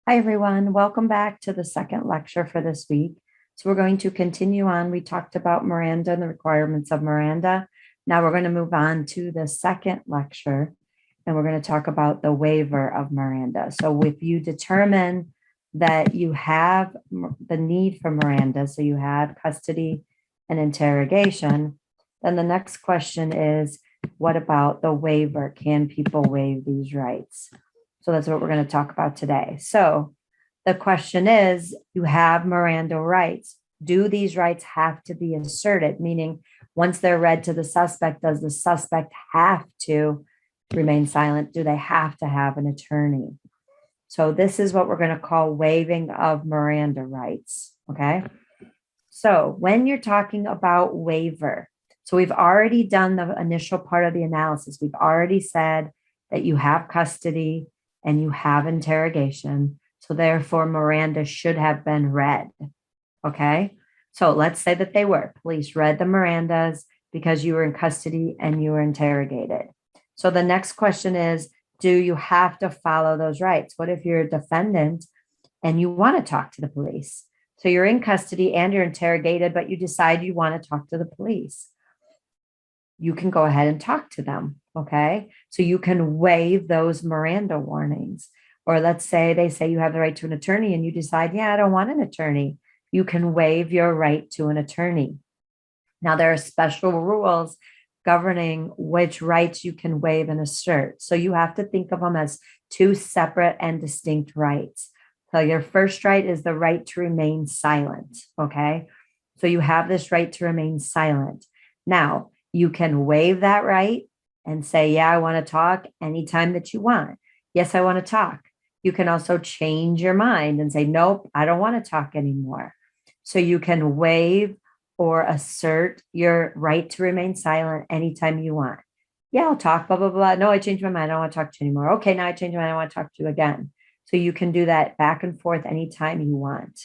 Hi, everyone. Welcome back to the second lecture for this week. So we're going to continue on. We talked about Miranda and the requirements of Miranda. Now we're going to move on to the second lecture, and we're going to talk about the waiver of Miranda. So if you determine that you have the need for Miranda, so you have custody and interrogation, then the next question is, what about the waiver? Can people waive these rights? So that's what we're going to talk about today. So the question is, you have Miranda rights. Do these rights have to be asserted? Meaning, once they're read to the suspect, does the suspect have to remain silent? Do they have to have an attorney? So this is what we're going to call waiving of Miranda rights. Okay. So when you're talking about waiver, so we've already done the initial part of the analysis. We've already said that you have custody and you have interrogation. So therefore, Miranda should have been read. Okay. So let's say that they were. Police read the Mirandas because you were in custody and you were interrogated. So the next question is, do you have to follow those rights? What if you're a defendant and you want to talk to the police? So you're in custody and you're interrogated, but you decide you want to talk to the police. You can go ahead and talk to them. Okay. So you can waive those Miranda warnings. Or let's say they say you have the right to an attorney and you decide, yeah, I don't want an attorney. You can waive your right to an attorney. Now, there are special rules governing which rights you can waive and assert. So you have to think of them as two separate and distinct rights. So your first right is the right to remain silent. Okay. So you have this right to remain silent. Now, you can waive that right and say, yeah, I want to talk anytime that you want. Yes, I want to talk. You can also change your mind and say, nope, I don't want to talk anymore. So you can waive or assert your right to remain silent anytime you want. Yeah, I'll talk, blah, blah, blah. No, I changed my mind. I don't want to talk to you anymore. Okay, now I changed my mind. I want to talk to you again. So you can do that back and forth anytime you want.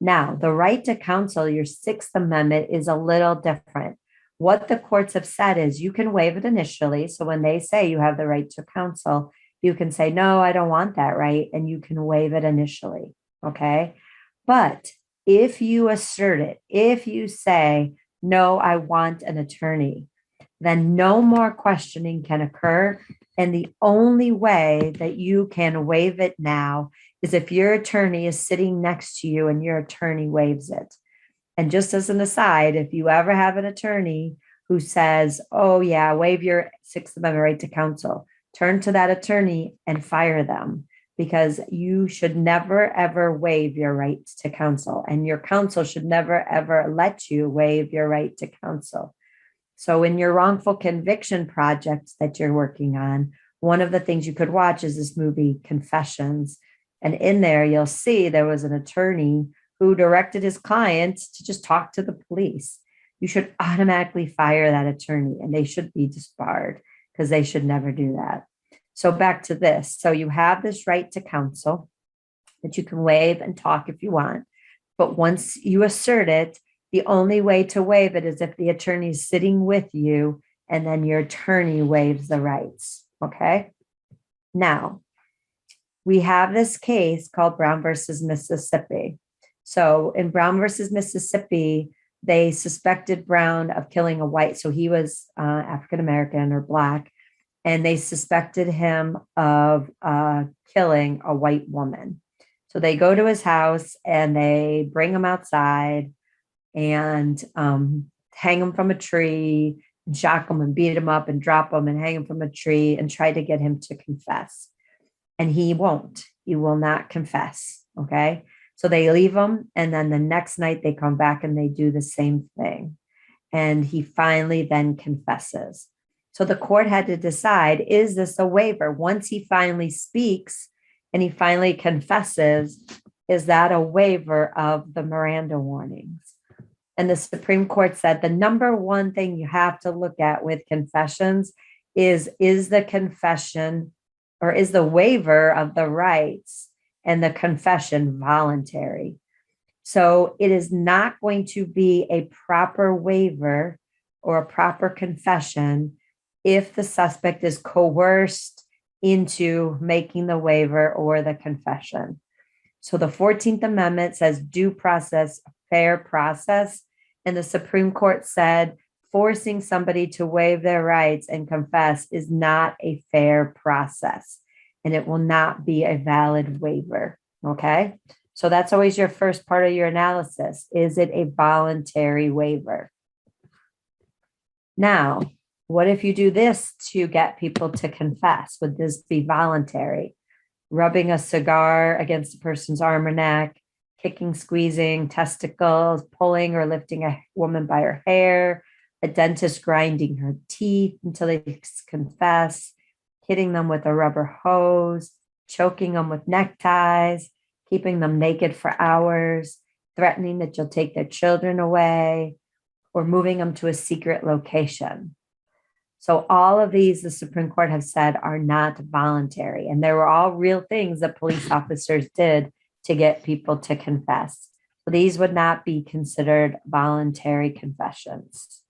Now, the right to counsel, your Sixth Amendment, is a little different. What the courts have said is you can waive it initially. So when they say you have the right to counsel, you can say, no, I don't want that right. And you can waive it initially. Okay. But if you assert it, if you say, no, I want an attorney, then no more questioning can occur. And the only way that you can waive it now is if your attorney is sitting next to you and your attorney waives it. And just as an aside, if you ever have an attorney who says, oh, yeah, waive your Sixth Amendment right to counsel, turn to that attorney and fire them, because you should never, ever waive your right to counsel. And your counsel should never, ever let you waive your right to counsel. So in your wrongful conviction project that you're working on, one of the things you could watch is this movie, Confessions. And in there, you'll see there was an attorney who directed his clients to just talk to the police. You should automatically fire that attorney and they should be disbarred because they should never do that. So back to this. So you have this right to counsel that you can waive and talk if you want. But once you assert it, the only way to waive it is if the attorney is sitting with you and then your attorney waives the rights. Okay. Now, we have this case called Brown versus Mississippi. So in Brown versus Mississippi, they suspected Brown of killing a white. So he was African-American or Black, and they suspected him of killing a white woman. So they go to his house and they bring him outside and hang him from a tree, and shock him and beat him up and drop him and hang him from a tree and try to get him to confess. And he won't. He will not confess. Okay. So they leave him. And then the next night they come back and they do the same thing. And he finally then confesses. So the court had to decide, is this a waiver? Once he finally speaks and he finally confesses, is that a waiver of the Miranda warnings? And the Supreme Court said the number one thing you have to look at with confessions is the confession or is the waiver of the rights and the confession voluntary? So it is not going to be a proper waiver or a proper confession if the suspect is coerced into making the waiver or the confession. So the 14th Amendment says due process, fair process. And the Supreme Court said forcing somebody to waive their rights and confess is not a fair process, and it will not be a valid waiver. Okay. So that's always your first part of your analysis. Is it a voluntary waiver? Now, what if you do this to get people to confess? Would this be voluntary? Rubbing a cigar against a person's arm or neck, kicking, squeezing testicles, pulling or lifting a woman by her hair, a dentist grinding her teeth until they confess, hitting them with a rubber hose, choking them with neckties, keeping them naked for hours, threatening that you'll take their children away, or moving them to a secret location. So all of these, the Supreme Court have said, are not voluntary. And they were all real things that police officers did to get people to confess. So these would not be considered voluntary confessions.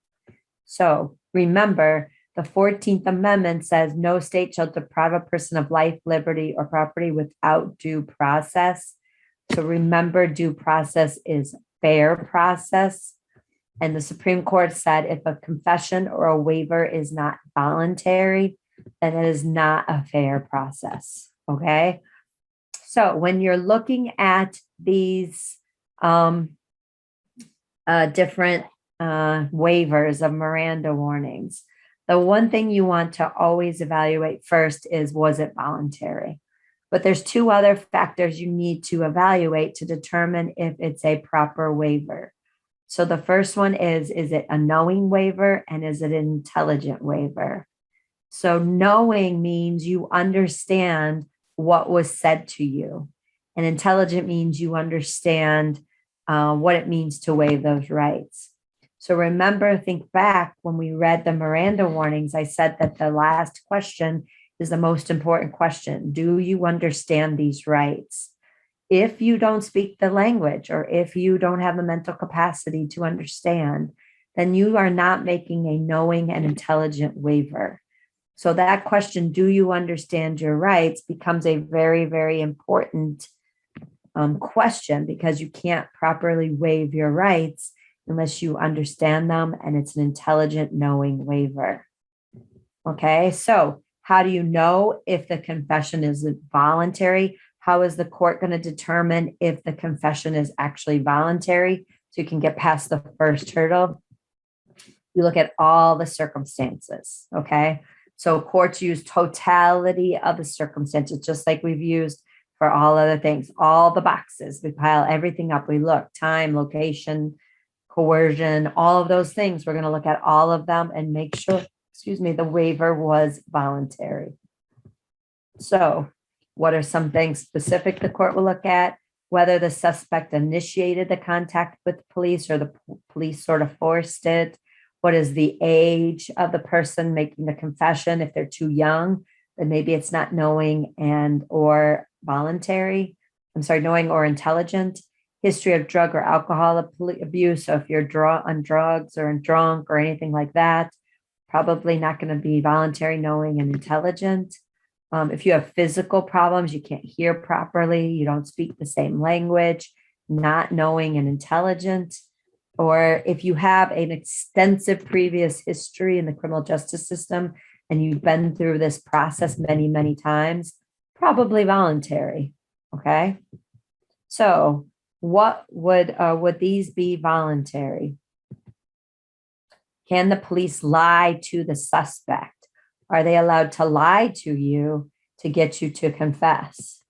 So remember, the 14th Amendment says no state shall deprive a person of life, liberty, or property without due process. So remember, due process is fair process. And the Supreme Court said if a confession or a waiver is not voluntary, then it is not a fair process. Okay. So when you're looking at these different waivers of Miranda warnings, the one thing you want to always evaluate first is, was it voluntary? But there's two other factors you need to evaluate to determine if it's a proper waiver. So the first one is it a knowing waiver, and is it an intelligent waiver? So knowing means you understand what was said to you, and intelligent means you understand what it means to waive those rights. So remember, think back when we read the Miranda warnings, I said that the last question is the most important question. Do you understand these rights? If you don't speak the language, or if you don't have the mental capacity to understand, then you are not making a knowing and intelligent waiver. So that question, do you understand your rights, becomes a very, very important question, because you can't properly waive your rights unless you understand them, and it's an intelligent knowing waiver. Okay, so how do you know if the confession is voluntary? How is the court going to determine if the confession is actually voluntary? So you can get past the first hurdle. You look at all the circumstances, okay? So courts use totality of the circumstances, just like we've used for all other things, all the boxes. We pile everything up. We look, time, location, coercion, all of those things. We're going to look at all of them and make sure, the waiver was voluntary. So what are some things specific the court will look at? Whether the suspect initiated the contact with police, or the police sort of forced it. What is the age of the person making the confession? If they're too young, then maybe it's not knowing and or voluntary. Knowing or intelligent. History of drug or alcohol abuse. So if you're on drugs or drunk or anything like that, probably not going to be voluntary, knowing, and intelligent. If you have physical problems, you can't hear properly, you don't speak the same language, not knowing and intelligent. Or if you have an extensive previous history in the criminal justice system and you've been through this process many, many times, probably voluntary. Okay. So what would these be voluntary? Can the police lie to the suspect? Are they allowed to lie to you to get you to confess?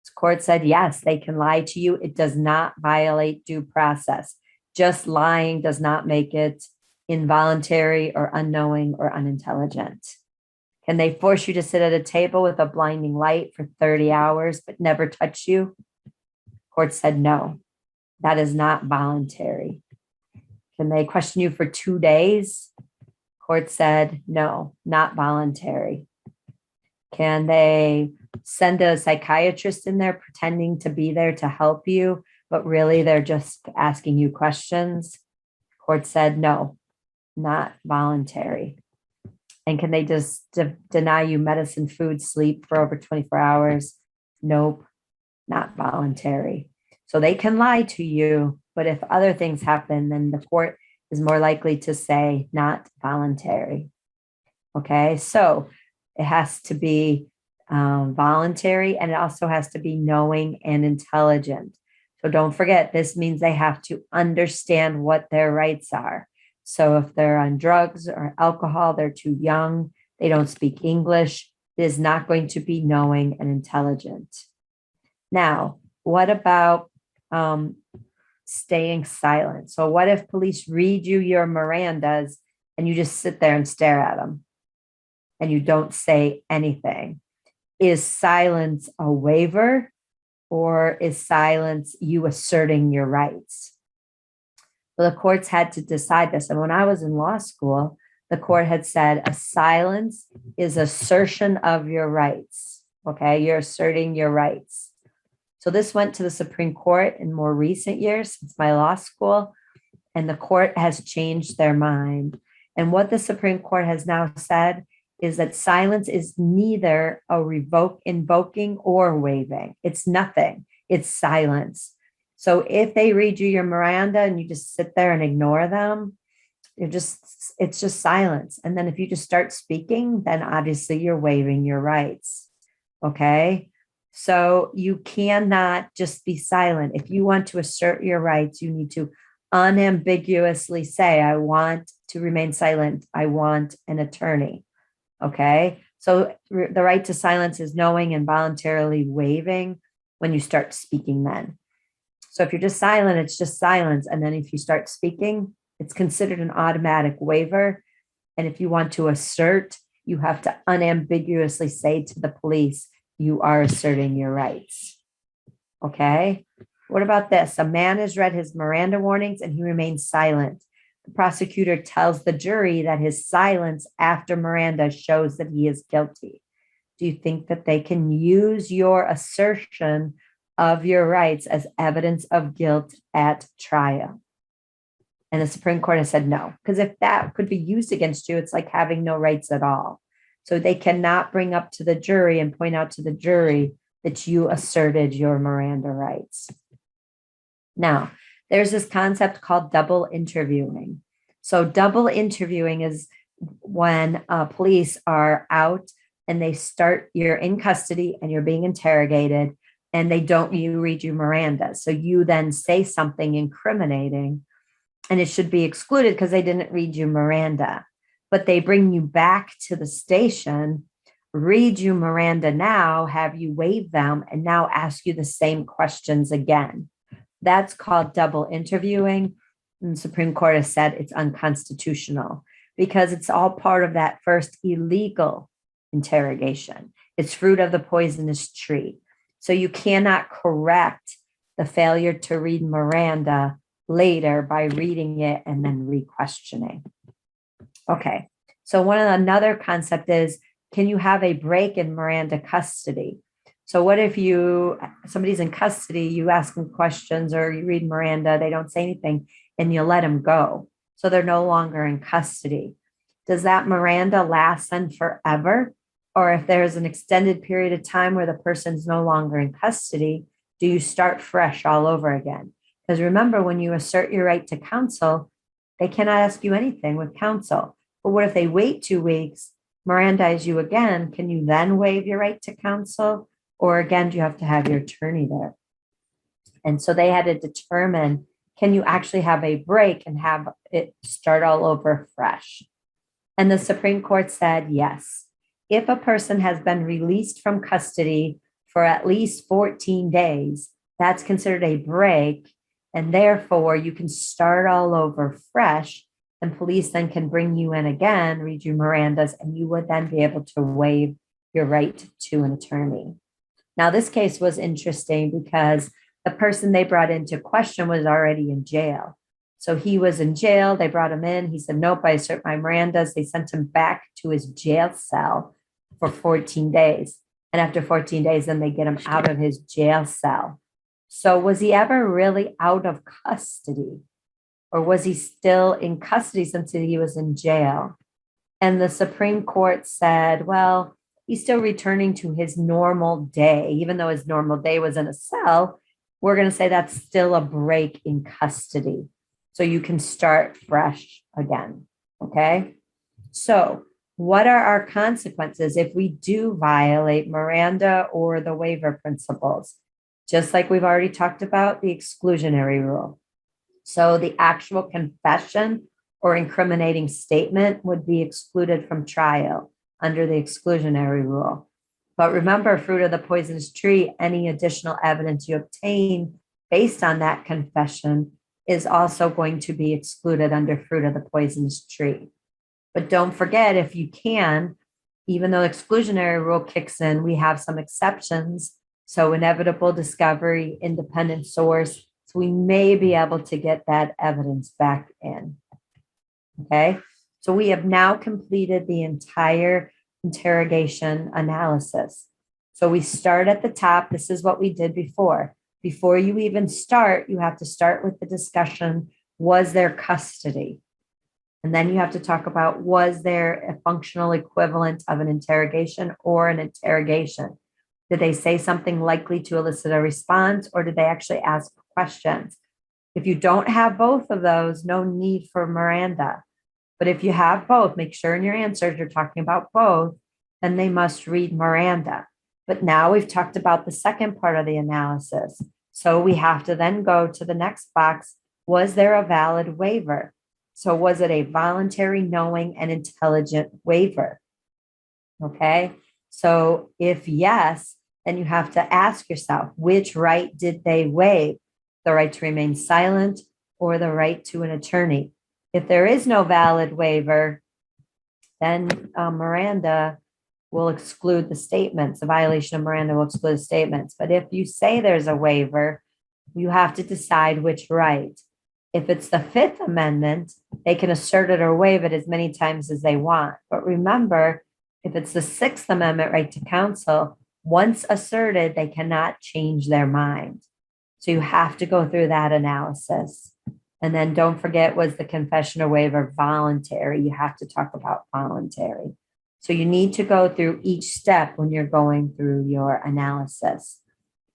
The court said, yes, they can lie to you. It does not violate due process. Just lying does not make it involuntary or unknowing or unintelligent. Can they force you to sit at a table with a blinding light for 30 hours but never touch you? Court said, no, that is not voluntary. Can they question you for 2 days? Court said, no, not voluntary. Can they send a psychiatrist in there pretending to be there to help you, but really they're just asking you questions? Court said, no, not voluntary. And can they just deny you medicine, food, sleep for over 24 hours? Nope, not voluntary. So they can lie to you, but if other things happen, then the court is more likely to say not voluntary. Okay, so it has to be voluntary, and it also has to be knowing and intelligent. So don't forget, this means they have to understand what their rights are. So if they're on drugs or alcohol, they're too young, they don't speak English, it is not going to be knowing and intelligent. Now, what about staying silent? So what if police read you your Mirandas and you just sit there and stare at them and you don't say anything? Is silence a waiver, or is silence you asserting your rights? Well, the courts had to decide this. And when I was in law school, the court had said a silence is assertion of your rights. Okay, you're asserting your rights. So this went to the Supreme Court in more recent years since my law school, and the court has changed their mind. And what the Supreme Court has now said is that silence is neither a invoking or waiving. It's nothing. It's silence. So if they read you your Miranda and you just sit there and ignore them, it's just silence. And then if you just start speaking, then obviously you're waiving your rights. Okay. So you cannot just be silent. If you want to assert your rights, you need to unambiguously say, I want to remain silent. I want an attorney. Okay. So the right to silence is knowing and voluntarily waiving when you start speaking then. So if you're just silent, it's just silence. And then if you start speaking, it's considered an automatic waiver. And if you want to assert, you have to unambiguously say to the police, you are asserting your rights. Okay. What about this? A man has read his Miranda warnings and he remains silent. The prosecutor tells the jury that his silence after Miranda shows that he is guilty. Do you think that they can use your assertion of your rights as evidence of guilt at trial? And the Supreme Court has said no, because if that could be used against you, it's like having no rights at all. So they cannot bring up to the jury and point out to the jury that you asserted your Miranda rights. Now, there's this concept called double interviewing. So double interviewing is when police are out and you're in custody and you're being interrogated and you read you Miranda. So you then say something incriminating and it should be excluded because they didn't read you Miranda. But they bring you back to the station, read you Miranda now, have you waive them, and now ask you the same questions again. That's called double interviewing. And the Supreme Court has said it's unconstitutional because it's all part of that first illegal interrogation. It's fruit of the poisonous tree. So you cannot correct the failure to read Miranda later by reading it and then re-questioning. Okay, so another concept is, can you have a break in Miranda custody? So what if somebody's in custody, you ask them questions or you read Miranda, they don't say anything and you let them go. So they're no longer in custody. Does that Miranda last then forever? Or if there's an extended period of time where the person's no longer in custody, do you start fresh all over again? Because remember, when you assert your right to counsel, they cannot ask you anything with counsel. But what if they wait 2 weeks, Mirandize you again? Can you then waive your right to counsel? Or again, do you have to have your attorney there? And so they had to determine, can you actually have a break and have it start all over fresh? And the Supreme Court said yes. If a person has been released from custody for at least 14 days, that's considered a break. And therefore, you can start all over fresh. And police then can bring you in again, read you Mirandas, and you would then be able to waive your right to an attorney. Now, this case was interesting because the person they brought into question was already in jail. So he was in jail. They brought him in. He said, nope, I assert my Mirandas. They sent him back to his jail cell for 14 days. And after 14 days, then they get him out of his jail cell. So was he ever really out of custody? Or was he still in custody since he was in jail? And the Supreme Court said, well, he's still returning to his normal day. Even though his normal day was in a cell, we're going to say that's still a break in custody. So you can start fresh again. Okay. So what are our consequences if we do violate Miranda or the waiver principles? Just like we've already talked about, the exclusionary rule. So the actual confession or incriminating statement would be excluded from trial under the exclusionary rule. But remember, fruit of the poisonous tree, any additional evidence you obtain based on that confession is also going to be excluded under fruit of the poisonous tree. But don't forget, if you can, even though the exclusionary rule kicks in, we have some exceptions. So inevitable discovery, independent source. So we may be able to get that evidence back in. Okay. So we have now completed the entire interrogation analysis. So we start at the top. This is what we did before. Before you even start, you have to start with the discussion, was there custody? And then you have to talk about, was there a functional equivalent of an interrogation or an interrogation? Did they say something likely to elicit a response, or did they actually ask questions? If you don't have both of those, no need for Miranda. But if you have both, make sure in your answers you're talking about both, then they must read Miranda. But now we've talked about the second part of the analysis. So we have to then go to the next box. Was there a valid waiver? So was it a voluntary, knowing, and intelligent waiver? Okay. So if yes, then you have to ask yourself, which right did they waive? The right to remain silent or the right to an attorney? If there is no valid waiver, then Miranda will exclude the statements. The violation of Miranda will exclude the statements. But if you say there's a waiver, you have to decide which right. If it's the Fifth Amendment, they can assert it or waive it as many times as they want. But remember, if it's the Sixth Amendment right to counsel, once asserted, they cannot change their mind. So you have to go through that analysis. And then don't forget, was the confession or waiver voluntary? You have to talk about voluntary. So you need to go through each step when you're going through your analysis.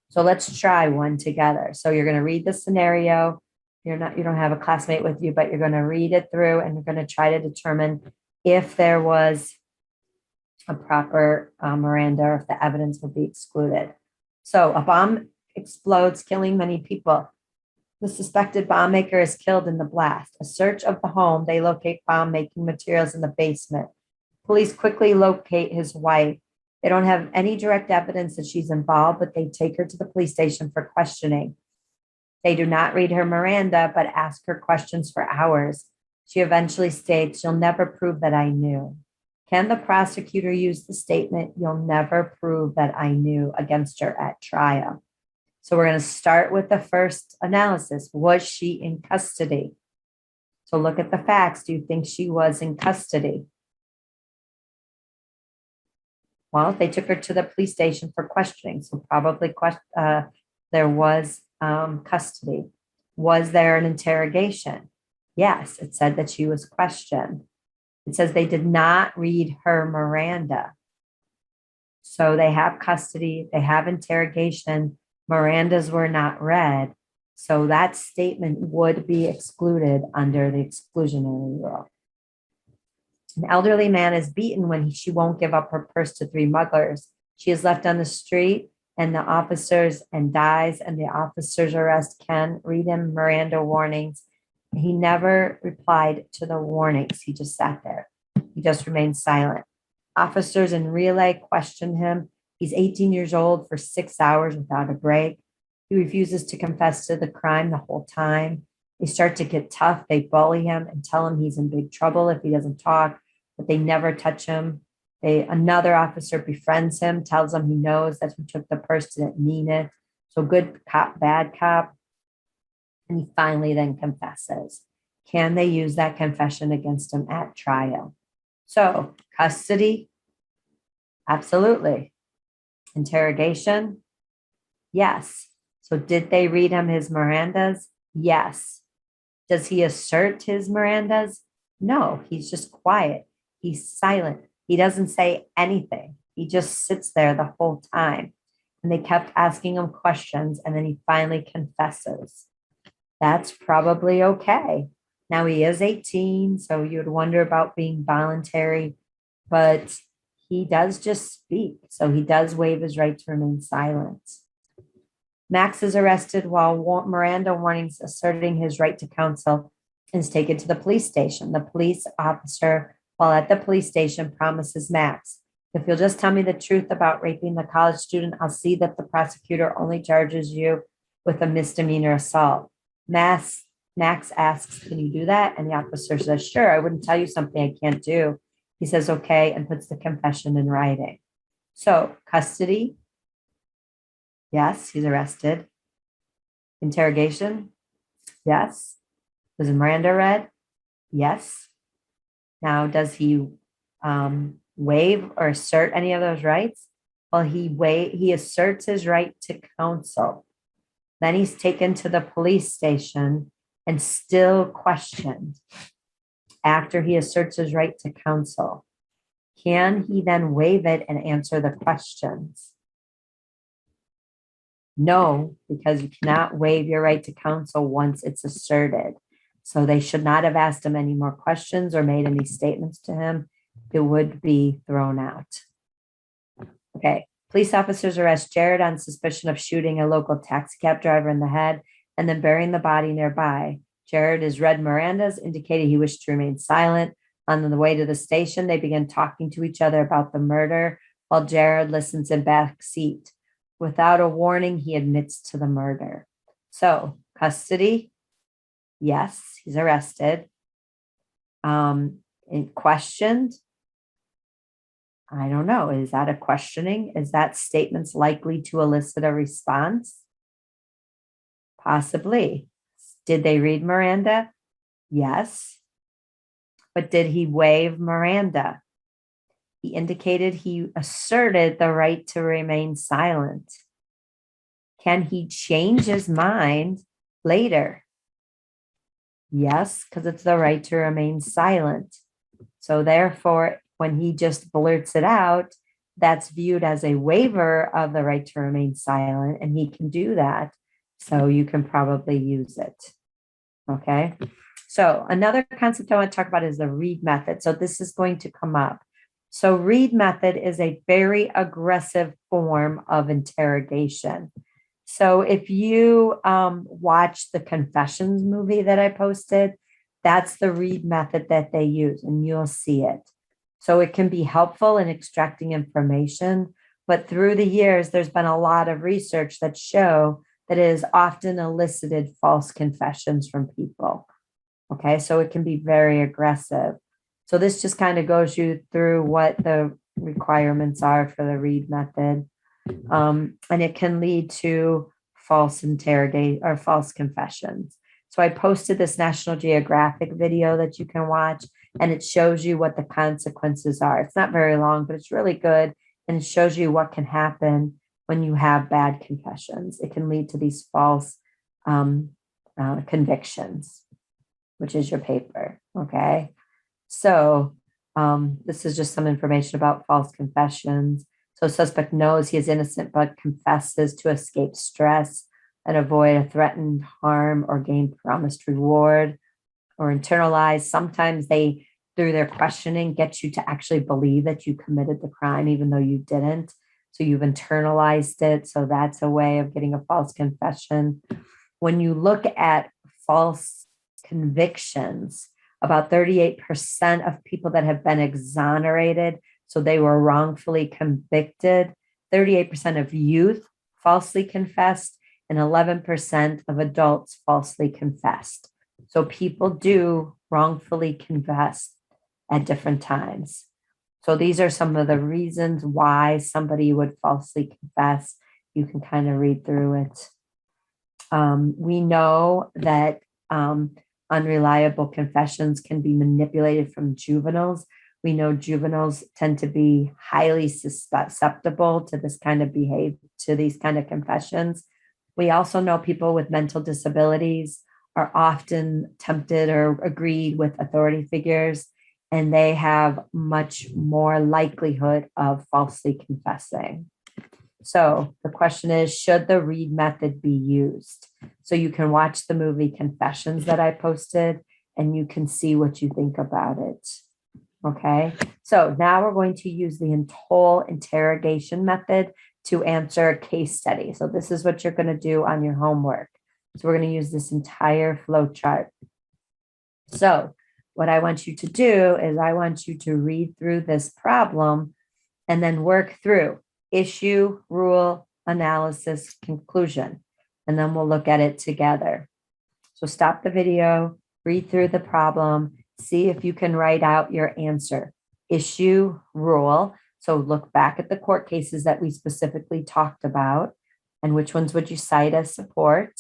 So let's try one together. So you're going to read the scenario. You don't have a classmate with you, but you're going to read it through and you're going to try to determine if there was a proper Miranda or if the evidence would be excluded. So a bomb explodes, killing many people. The suspected bomb maker is killed in the blast. A search of the home, they locate bomb making materials in the basement. Police quickly locate his wife. They don't have any direct evidence that she's involved, but they take her to the police station for questioning. They do not read her Miranda, but ask her questions for hours. She eventually states, "You'll never prove that I knew." Can the prosecutor use the statement, "You'll never prove that I knew," against her at trial? So we're going to start with the first analysis. Was she in custody? So look at the facts. Do you think she was in custody? Well, they took her to the police station for questioning. So probably there was custody. Was there an interrogation? Yes, it said that she was questioned. It says they did not read her Miranda. So they have custody, they have interrogation. Mirandas were not read. So that statement would be excluded under the exclusionary rule. An elderly man is beaten when she won't give up her purse to three mugglers. She is left on the street and the officers and dies, and the officers arrest Ken, read him Miranda warnings. He never replied to the warnings. He just sat there. He just remained silent. Officers in relay questioned him. He's 18 years old for 6 hours without a break. He refuses to confess to the crime the whole time. They start to get tough. They bully him and tell him he's in big trouble if he doesn't talk, but they never touch him. Another officer befriends him, tells him he knows that who took the purse didn't mean it. So good cop, bad cop. And he finally then confesses. Can they use that confession against him at trial? So custody, absolutely. Interrogation, yes. So did they read him his Mirandas? Yes. Does he assert his Mirandas? No, he's just quiet. He's silent. He doesn't say anything. He just sits there the whole time. And they kept asking him questions, and then he finally confesses. That's probably okay. Now he is 18, so you would wonder about being voluntary, but he does just speak. So he does waive his right to remain silent. Max is arrested while Miranda warnings asserting his right to counsel and is taken to the police station. The police officer, while at the police station, promises Max, if you'll just tell me the truth about raping the college student, I'll see that the prosecutor only charges you with a misdemeanor assault. Max asks, can you do that? And the officer says, sure, I wouldn't tell you something I can't do. He says, okay, and puts the confession in writing. So custody, yes, he's arrested. Interrogation, yes. Was Miranda read? Yes. Now, does he waive or assert any of those rights? Well, he asserts his right to counsel. Then he's taken to the police station and still questioned after he asserts his right to counsel. Can he then waive it and answer the questions? No, because you cannot waive your right to counsel once it's asserted. So they should not have asked him any more questions or made any statements to him. It would be thrown out. Okay. Police officers arrest Jared on suspicion of shooting a local taxi cab driver in the head and then burying the body nearby. Jared is read Miranda's, indicated he wished to remain silent. On the way to the station, they begin talking to each other about the murder while Jared listens in back seat. Without a warning, he admits to the murder. So, custody, yes, he's arrested. And questioned, I don't know. Is that a questioning? Is that statements likely to elicit a response? Possibly. Did they read Miranda? Yes. But did he waive Miranda? He indicated he asserted the right to remain silent. Can he change his mind later? Yes, because it's the right to remain silent. So therefore, when he just blurts it out, that's viewed as a waiver of the right to remain silent, and he can do that. So you can probably use it. Okay. So another concept I want to talk about is the REID method. So this is going to come up. So REID method is a very aggressive form of interrogation. So if you watch the Confessions movie that I posted, that's the REID method that they use, and you'll see it. So it can be helpful in extracting information, but through the years, there's been a lot of research that show that it has often elicited false confessions from people. Okay, so it can be very aggressive. So this just kind of goes you through what the requirements are for the REID method. And it can lead to false or false confessions. So I posted this National Geographic video that you can watch, and it shows you what the consequences are. It's not very long, but it's really good. And it shows you what can happen when you have bad confessions. It can lead to these false convictions, which is your paper. Okay. So this is just some information about false confessions. So suspect knows he is innocent, but confesses to escape stress and avoid a threatened harm or gain promised reward, or internalize. Sometimes they, through their questioning, get you to actually believe that you committed the crime, even though you didn't. So you've internalized it. So that's a way of getting a false confession. When you look at false convictions, about 38% of people that have been exonerated, so they were wrongfully convicted, 38% of youth falsely confessed, and 11% of adults falsely confessed. So people do wrongfully confess at different times. So these are some of the reasons why somebody would falsely confess. You can kind of read through it. We know that unreliable confessions can be manipulated from juveniles. We know juveniles tend to be highly susceptible to this kind of behavior, to these kind of confessions. We also know people with mental disabilities are often tempted or agreed with authority figures. and they have much more likelihood of falsely confessing. So the question is, should the REID method be used? So you can watch the movie Confessions that I posted, and you can see what you think about it. Okay, so now we're going to use the whole interrogation method to answer a case study. So this is what you're going to do on your homework. So we're going to use this entire flow chart. So what I want you to do is I want you to read through this problem and then work through issue, rule, analysis, conclusion, and then we'll look at it together. So stop the video, read through the problem, see if you can write out your answer. Issue, rule. So look back at the court cases that we specifically talked about and which ones would you cite as support.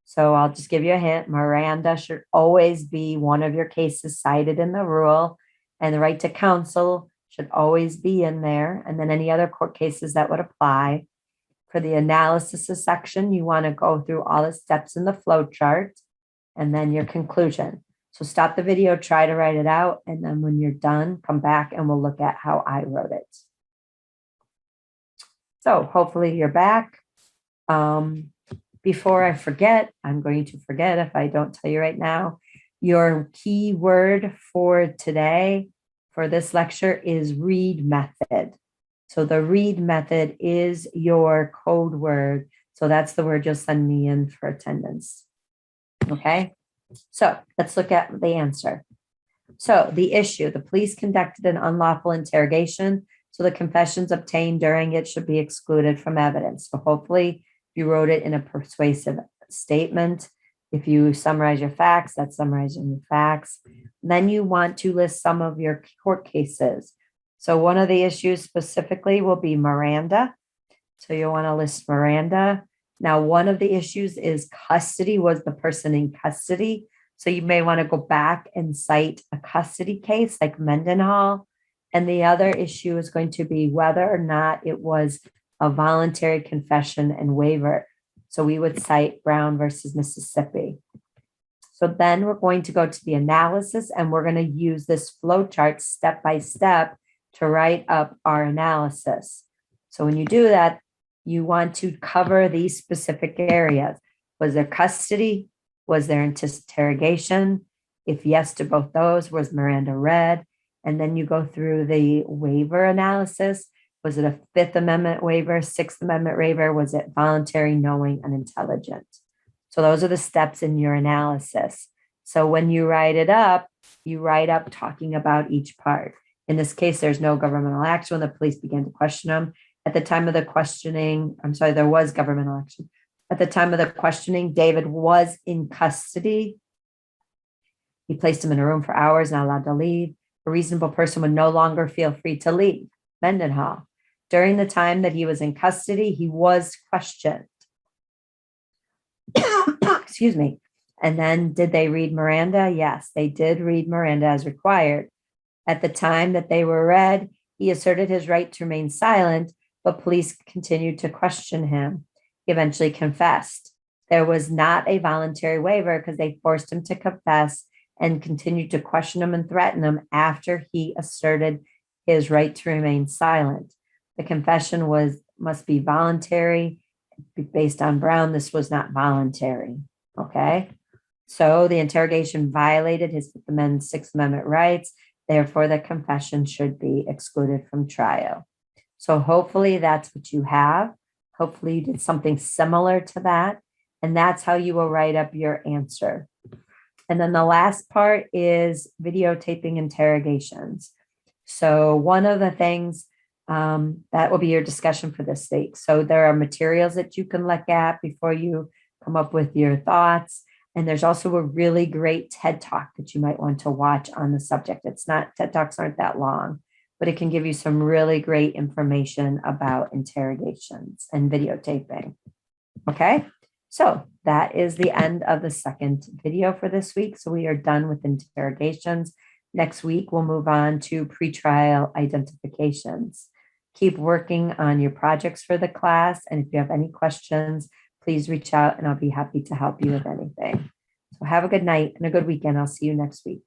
So I'll just give you a hint. Miranda should always be one of your cases cited in the rule, and the right to counsel should always be in there. And then any other court cases that would apply. For the analysis section, you want to go through all the steps in the flow chart and then your conclusion. So stop the video, try to write it out. And then when you're done, come back and we'll look at how I wrote it. So hopefully you're back. Before I forget, I'm going to forget if I don't tell you right now, your key word for today for this lecture is REID method. So the REID method is your code word. So that's the word you'll send me in for attendance. Okay, so let's look at the answer. So the issue, the police conducted an unlawful interrogation, so the confessions obtained during it should be excluded from evidence. So hopefully you wrote it in a persuasive statement. If you summarize your facts, that's summarizing your facts. Then you want to list some of your court cases. So one of the issues specifically will be Miranda. So you'll want to list Miranda. Now, one of the issues is custody. Was the person in custody? So you may want to go back and cite a custody case like Mendenhall. And the other issue is going to be whether or not it was a voluntary confession and waiver. So we would cite Brown versus Mississippi. So then we're going to go to the analysis, and we're going to use this flow chart step by step to write up our analysis. So when you do that, you want to cover these specific areas. Was there custody? Was there interrogation? If yes to both those, was Miranda read? And then you go through the waiver analysis. Was it a Fifth Amendment waiver, Sixth Amendment waiver? Was it voluntary, knowing, and intelligent? So those are the steps in your analysis. So when you write up talking about each part. In this case, there's no governmental action when the police began to question him. At the time of the questioning, there was governmental action. At the time of the questioning, David was in custody. He placed him in a room for hours, not allowed to leave. A reasonable person would no longer feel free to leave. Mendenhall. During the time that he was in custody, he was questioned. Excuse me. And then did they read Miranda? Yes, they did read Miranda as required. At the time that they were read, he asserted his right to remain silent, but police continued to question him. He eventually confessed. There was not a voluntary waiver because they forced him to confess and continued to question him and threaten him after he asserted his right to remain silent. The confession must be voluntary. Based on Brown, this was not voluntary. Okay. So the interrogation violated his Fifth Amendment, Sixth Amendment rights. Therefore, the confession should be excluded from trial. So hopefully that's what you have. Hopefully you did something similar to that. And that's how you will write up your answer. And then the last part is videotaping interrogations. So one of the things that will be your discussion for this week. So there are materials that you can look at before you come up with your thoughts. And there's also a really great TED Talk that you might want to watch on the subject. TED Talks aren't that long, but it can give you some really great information about interrogations and videotaping. Okay, so that is the end of the second video for this week. So we are done with interrogations. Next week, we'll move on to pretrial identifications. Keep working on your projects for the class. And if you have any questions, please reach out and I'll be happy to help you with anything. So have a good night and a good weekend. I'll see you next week.